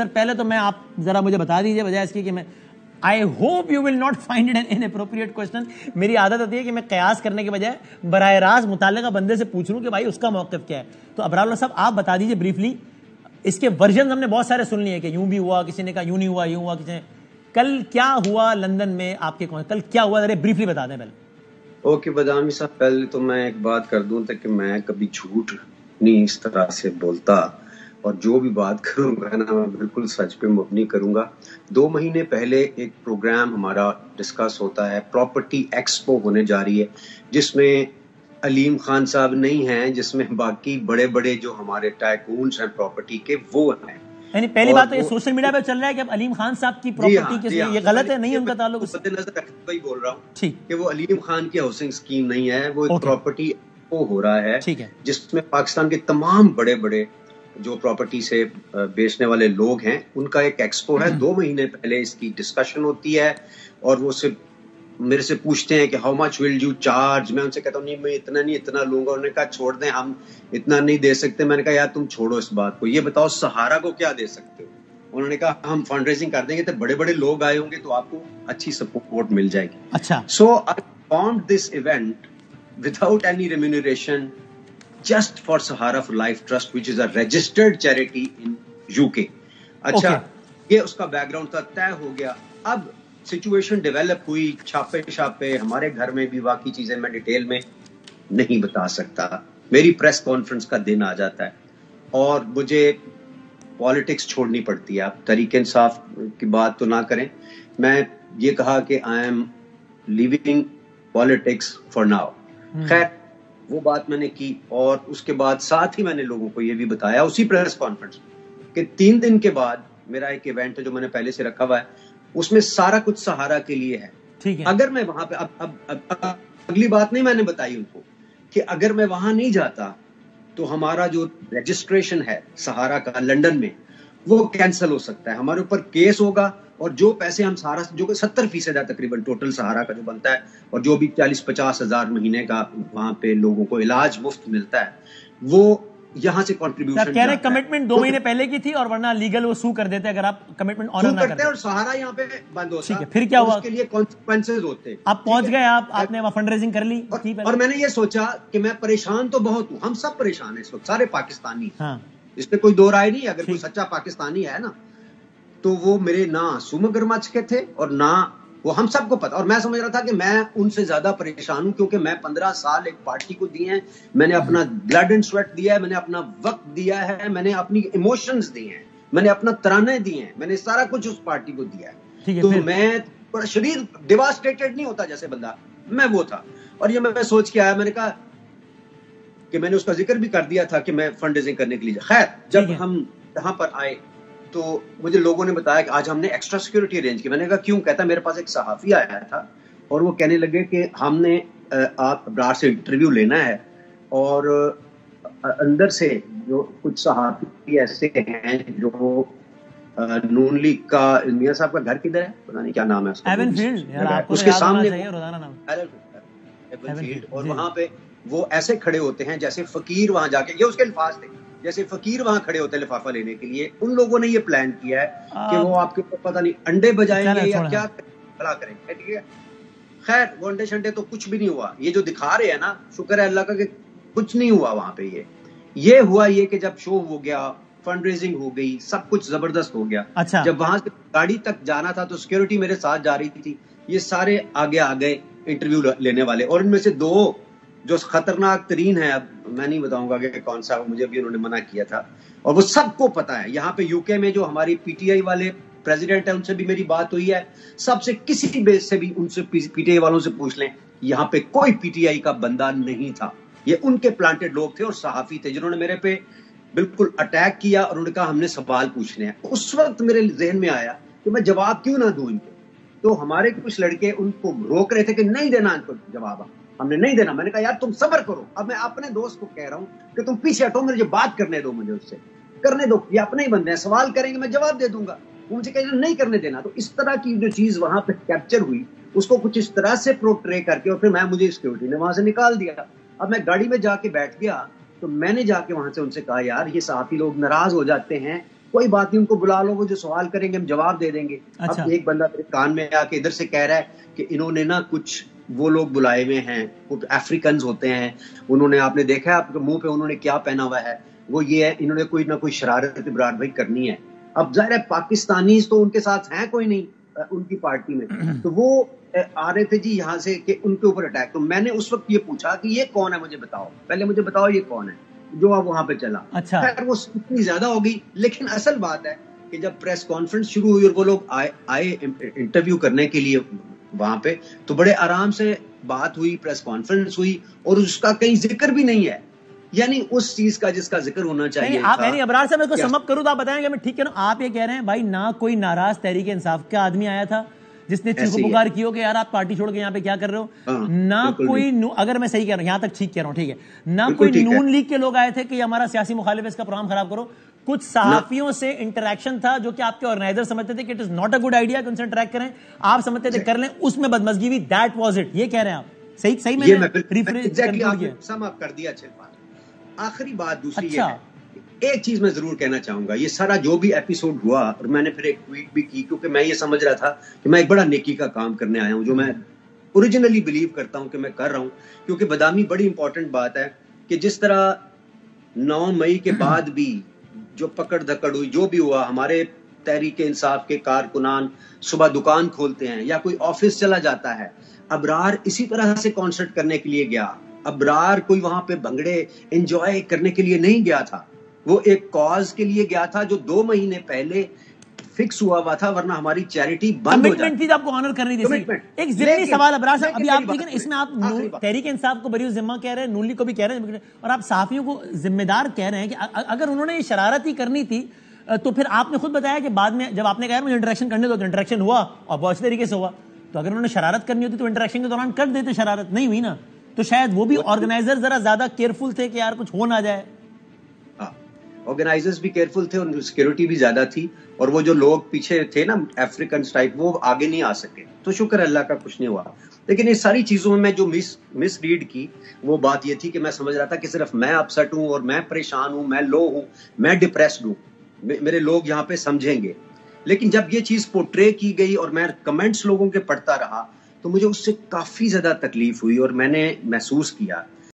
سر پہلے تو میں آپ ذرا مجھے بتا دیجیے بجائے اس کی کہ میں I hope you will not find it an inappropriate question. میری عادت ہوتی ہے کہ میں قیاس کرنے کے بجائے براہ راست متعلقہ بندے سے پوچھ لوں کہ بھائی اس کا موقف کیا ہے. تو ابرار اللہ صاحب آپ بتا دیجیے بریفلی, اس کے ورژن ہم نے بہت سارے سن لیے کہ یوں بھی ہوا, کسی نے کہا یوں نہیں ہوا, یوں ہوا, کسی نے کل کیا ہوا لندن میں آپ کے کل کیا ہوا ذرا بریفلی بتا دیں پہلے. اوکے بدامی صاحب, پہلے تو میں ایک بات کر دوں کہ میں کبھی جھوٹ نہیں اس طرح سے بولتا, اور جو بھی بات کروں گا نا میں بالکل سچ پہ مبنی کروں گا. 2 مہینے پہلے ایک پروگرام ہمارا ڈسکس ہوتا ہے, پراپرٹی ایکسپو ہونے جا رہی ہے, جس میں علیم خان صاحب نہیں ہیں, جس میں باقی بڑے بڑے جو ہمارے ٹائکونز ہیں پراپرٹی کے وہ ہیں. یعنی پہلی بات تو یہ سوشل میڈیا پہ چل رہا ہے کہ اب علیم خان صاحب کی پراپرٹی کے یہ غلط ہے, نہیں ان کا تعلق مد نظر رکھتے ہوئے بول رہا ہوں کہ وہ علیم خان کی ہاؤسنگ اسکیم نہیں ہے, وہ ایک پراپرٹی ایکسپو ہو رہا ہے جس میں پاکستان کے تمام بڑے بڑے جو پراپرٹی سے بیچنے والے لوگ ہیں ان کا ایک ایکسپو ہے. 2 مہینے پہلے اس کی ڈسکشن ہوتی ہے, اور وہ صرف میرے سے پوچھتے ہیں کہ how much will you charge. میں ان سے کہتا ہوں نہیں میں اتنا نہیں, اتنا لوں گا. انہوں نے کہا چھوڑ دیں, ہم اتنا نہیں دے سکتے. میں نے کہا یار تم چھوڑو اس بات کو, یہ بتاؤ سہارا کو کیا دے سکتے ہو. انہوں نے کہا ہم فنڈ ریزنگ کر دیں گے, تو بڑے بڑے لوگ آئے ہوں گے تو آپ کو اچھی سپورٹ مل جائے گی. اچھا, so I formed this event without any remuneration just for Sahara for Life Trust, which is a registered charity in UK. اچھا, یہ اس کا بیک گراؤنڈ تھا, طے ہو گیا. اب سچویشن ڈیولپ ہوئی, چھاپے ہمارے گھر میں بھی باقی چیزیں میں ڈیٹیل میں نہیں بتا سکتا. میری پریس کانفرنس کا دن آ جاتا ہے اور مجھے پالیٹکس چھوڑنی پڑتی ہے. آپ تحریک انصاف کی بات تو نہ کریں, میں یہ کہا کہ I am living politics for now. خیر وہ بات میں نے کی, اور اس کے بعد ساتھ ہی میں نے لوگوں کو یہ بھی بتایا اسی پریس کانفرنس کہ 3 دن کے بعد میرا ایک ایونٹ ہے جو میں نے پہلے سے رکھا ہوا ہے, اس میں سارا کچھ سہارا کے لیے ہے. اگر میں وہاں پہ اب اگلی بات نہیں میں نے بتائی ان کو کہ اگر میں وہاں نہیں جاتا تو ہمارا جو رجسٹریشن ہے سہارا کا لنڈن میں وہ کینسل ہو سکتا ہے, ہمارے اوپر کیس ہوگا, اور جو پیسے ہم سہارا جو کہ 70% ہے تقریباً ٹوٹل سہارا کا جو بنتا ہے, اور جو بھی 40-50 ہزار مہینے کا وہاں پہ لوگوں کو علاج مفت ملتا ہے, وہ یہاں سے کنٹریبیوشن کہہ رہے کمٹمنٹ 2 مہینے پہلے کی تھی, اور ورنہ لیگل وہ سو کر دیتے اگر آپ کمٹمنٹ آنر نہ کرتے, اور سہارا یہاں پہ بند ہوتا. ٹھیک ہے, پھر کیا ہوا, اس کے لیے کانسیکوینسز ہوتے. آپ پہنچ گئے, آپ نے فنڈ ریزنگ کر لی, اور میں نے یہ سوچا کہ میں پریشان تو بہت ہوں, ہم سب پریشان ہیں اس وقت, سارے پاکستانی, اس میں کوئی دو رائے نہیں. اگر کوئی سچا پاکستانی ہے نا تو وہ میرے نہ آنسو مگرمچھ کے تھے اور نہ وہ, ہم سب کو پتا. اور میں سمجھ رہا تھا کہ میں ان سے زیادہ پریشان ہوں, کیونکہ میں 15 سال ایک پارٹی کو دیے ہیں, میں نے اپنا بلڈ اینڈ سویٹ دیا ہے, میں نے اپنا وقت دیا ہے, میں نے اپنی ایموشنز دیے ہیں, میں نے اپنا ترانے دیے ہیں, میں نے سارا کچھ اس پارٹی کو دیا ہے. تو میں بڑا شدید ڈیواسٹیٹڈ نہیں ہوتا جیسے بندہ, میں وہ تھا. اور یہ میں سوچ کے آیا, میں نے کہا کہ میں نے اس کا ذکر بھی کر دیا تھا کہ میں فنڈ ریزنگ کرنے کے لیے. خیر جب ہم یہاں پر آئے تو مجھے لوگوں نے بتایا کہ آج ہم نے ایکسٹرا سیکورٹی ارینج کی. میں نے کہا کیوں؟ کہتا میرے پاس ایک صحافی آیا تھا اور وہ کہنے لگے کہ ہم نے آپ ابرار سے انٹرویو لینا ہے, اور اندر سے جو کچھ صحافی ایسے ہیں جو نون لیگ کا, میاں صاحب کا گھر کدھر ہے پتہ نہیں کیا نام ہے اس کے سامنے, اور وہاں پہ وہ ایسے کھڑے ہوتے ہیں جیسے فقیر وہاں جا کے, یہ اس کے الفاظ تھے, جیسے فقیر وہاں کھڑے ہوتے ہیں لفافہ لینے کے لیے. ان لوگوں نے یہ پلان کیا ہے کہ وہ آپ کے اوپر پتہ نہیں انڈے بجائیں گے یا کیا بھلا کریں گے. ٹھیک ہے, خیر وہ انڈے شنڈے تو کچھ بھی نہیں ہوا. یہ جو دکھا رہے ہیں نا, شکر ہے اللہ کا کہ کچھ نہیں ہوا وہاں پہ. یہ ہوا یہ کہ جب شو ہو گیا, فنڈ ریزنگ ہو گئی, سب کچھ زبردست ہو گیا. جب وہاں سے گاڑی تک جانا تھا تو سیکورٹی میرے ساتھ جا رہی تھی, یہ سارے آگے آ گئے انٹرویو لینے والے, اور ان میں سے 2 جو خطرناک ترین ہے, اب میں نہیں بتاؤں گا کہ کون سا, مجھے بھی انہوں نے منع کیا تھا, اور وہ سب کو پتا ہے. یہاں پہ یو کے میں جو ہماری پی ٹی آئی والے پریزیڈنٹ ہیں ان سے بھی میری بات ہوئی ہے, سب سے کسی بیس سے بھی ان سے پی ٹی آئی والوں سے پوچھ لیں, یہاں پہ کوئی پی ٹی آئی کا بندہ نہیں تھا. یہ ان کے پلانٹڈ لوگ تھے اور صحافی تھے جنہوں نے میرے پہ بالکل اٹیک کیا, اور انہوں نے کہا ہم نے سوال پوچھنے ہیں. اس وقت میرے ذہن میں آیا کہ میں جواب کیوں نہ دوں ان کو. تو ہمارے کچھ لڑکے ان کو روک رہے تھے کہ نہیں دینا ان کو جواب, ہم نے نہیں دینا. میں نے کہا یار تم صبر کرو. اب میں اپنے دوست کو کہہ رہا ہوں کہ تم پیچھے ہٹو, مجھے بات کرنے دو, مجھے اس سے کرنے دو, یہ اپنے ہی بندے ہیں, سوال کریں گے میں جواب دے دوں گا. وہ مجھے کہہ رہے نہیں کرنے دینا. تو اس طرح کی جو چیز وہاں پہ کیپچر ہوئی, اس کو کچھ اس طرح سے پروٹرے کر کے, اور پھر مجھے سیکورٹی نے وہاں سے نکال دیا. اب میں گاڑی میں جا کے بیٹھ گیا تو میں نے جا کے وہاں سے ان سے کہا یار یہ صحافی لوگ ناراض ہو جاتے ہیں کوئی بات نہیں، ان کو بلا لو، وہ جو سوال کریں گے ہم جواب دے دیں گے. اب ایک بندہ میرے کان میں آ کے ادھر سے کہہ رہا ہے کہ انہوں نے نا کچھ وہ لوگ بلائے ہوئے ہیں، کچھ افریکنز ہوتے ہیں، انہوں نے، آپ نے دیکھا ہے آپ کے منہ پہ انہوں نے کیا پہنا ہوا ہے، وہ یہ ہے، انہوں نے کوئی نہ کوئی شرارت ابرار بھائی کرنی ہے. اب ظاہر ہے پاکستانیز تو ان کے ساتھ ہیں کوئی نہیں ان کی پارٹی میں، تو وہ آ رہے تھے جی یہاں سے کہ ان کے اوپر اٹیک. تو میں نے اس وقت یہ پوچھا کہ یہ کون ہے، مجھے بتاؤ، پہلے مجھے بتاؤ یہ کون ہے جو اب وہاں پہ چلا. خیر وہ اتنی زیادہ ہوگی، لیکن اصل بات ہے کہ جب پریس کانفرنس شروع ہوئی اور وہ لوگ آئے انٹرویو کرنے کے لیے وہاں پہ، تو بڑے آرام سے بات ہوئی، پریس کانفرنس ہوئی، اور اس کا کہیں ذکر بھی نہیں ہے، یعنی اس چیز کا جس کا ذکر ہونا چاہیے. آپ یعنی ابرار صاحب کو سم اپ کروں تو آپ بتائیں گے میں ٹھیک کہہ رہا ہوں؟ آپ یہ کہہ رہے ہیں بھائی نہ کوئی ناراض تحریک انصاف کا آدمی آیا تھا جس نے چیخو پکار کی ہو کہ یار آپ پارٹی چھوڑ کے یہاں پہ کیا کر رہے ہو، نہ کوئی، اگر میں صحیح کہہ رہا ہوں یہاں تک ٹھیک کہہ رہا ہوں، ٹھیک ہے، نہ کوئی نون لیگ کے لوگ آئے تھے کہ یہ ہمارا سیاسی مخالف ہے اس کا پروگرام خراب کرو. کچھ صحافیوں سے انٹریکشن تھا جو کہ آپ کے آرگنائزر سمجھتے تھے کہ it is not a good idea کہ ان سے انٹریکٹ کریں، آپ سمجھتے تھے کر لیں، اس میں بدمزگی ہوئی، دیٹ واز اٹ. یہ کہہ رہے ہیں آپ؟ صحیح میں سم اپ کر دیا. اچھے بات. آخری بات دوسری یہ ہے، ایک چیز میں ضرور کہنا چاہوں گا، یہ سارا جو بھی ایپیسوڈ ہوا، اور میں نے پھر ایک ٹویٹ بھی کی کیونکہ میں یہ سمجھ رہا تھا کہ میں ایک بڑا نیکی کا کام کرنے آیا ہوں، جو میں اوریجنلی بلیو کرتا ہوں کہ میں کر رہا ہوں. کیونکہ بدامی بڑی امپورٹنٹ بات ہے کہ جس طرح 9 مئی کے بعد بھی جو پکڑ دھکڑ ہوئی، جو بھی ہوا، ہمارے تحریک انصاف کے کارکنان صبح دکان کھولتے ہیں یا کوئی آفس چلا جاتا ہے. ابرار اسی طرح سے کانسرٹ کرنے کے لیے گیا، ابرار کوئی وہاں پہ بھنگڑے انجوائے کرنے کے لیے نہیں گیا تھا، وہ ایک کاز کے لیے گیا تھا جو 2 مہینے پہلے فکس ہوا تھا، ورنہ ہماری چیریٹی بند ہو جاتی. آپ کو آنر کرنی تھی. ایک ضمنی سوال ابرار صاحب، ابھی آپ دیکھیں اس میں آپ تحریک انصاف کو بری ذمہ کہہ رہے ہیں، نون لیگ کو بھی کہہ رہے ہیں، اور آپ صحافیوں کو ذمہ دار کہہ رہے ہیں کہ اگر انہوں نے یہ شرارت ہی کرنی تھی تو پھر آپ نے خود بتایا کہ بعد میں جب آپ نے کہا مجھے انٹریکشن کرنے دو تو انٹریکشن ہوا اور بہت اچھے طریقے سے ہوا. تو اگر انہوں نے شرارت کرنی ہوتی تو انٹریکشن کے دوران کر دیتے، شرارت نہیں ہوئی نا، تو شاید وہ بھی آرگنائزر ذرا زیادہ کیئرفل تھے کہ یار کچھ ہو نہ جائے. آرگنائزرز بھی کیئرفل تھے اور سیکیورٹی بھی زیادہ تھی، اور وہ جو لوگ پیچھے تھے نا افریکن ٹائپ، وہ آگے نہیں آ سکے. تو شکر اللہ کا کچھ نہیں ہوا. لیکن اس ساری چیزوں میں جو مس ریڈ کی وہ بات یہ تھی کہ میں سمجھ رہا تھا کہ صرف میں اپسٹ ہوں اور میں پریشان ہوں، میں لو ہوں، میں ڈپریسڈ ہوں، میرے لوگ یہاں پہ سمجھیں گے. لیکن جب یہ چیز پورٹرے کی گئی اور میں کمنٹس لوگوں کے پڑھتا رہا تو مجھے اس سے کافی زیادہ تکلیف ہوئی، اور میں نے محسوس کیا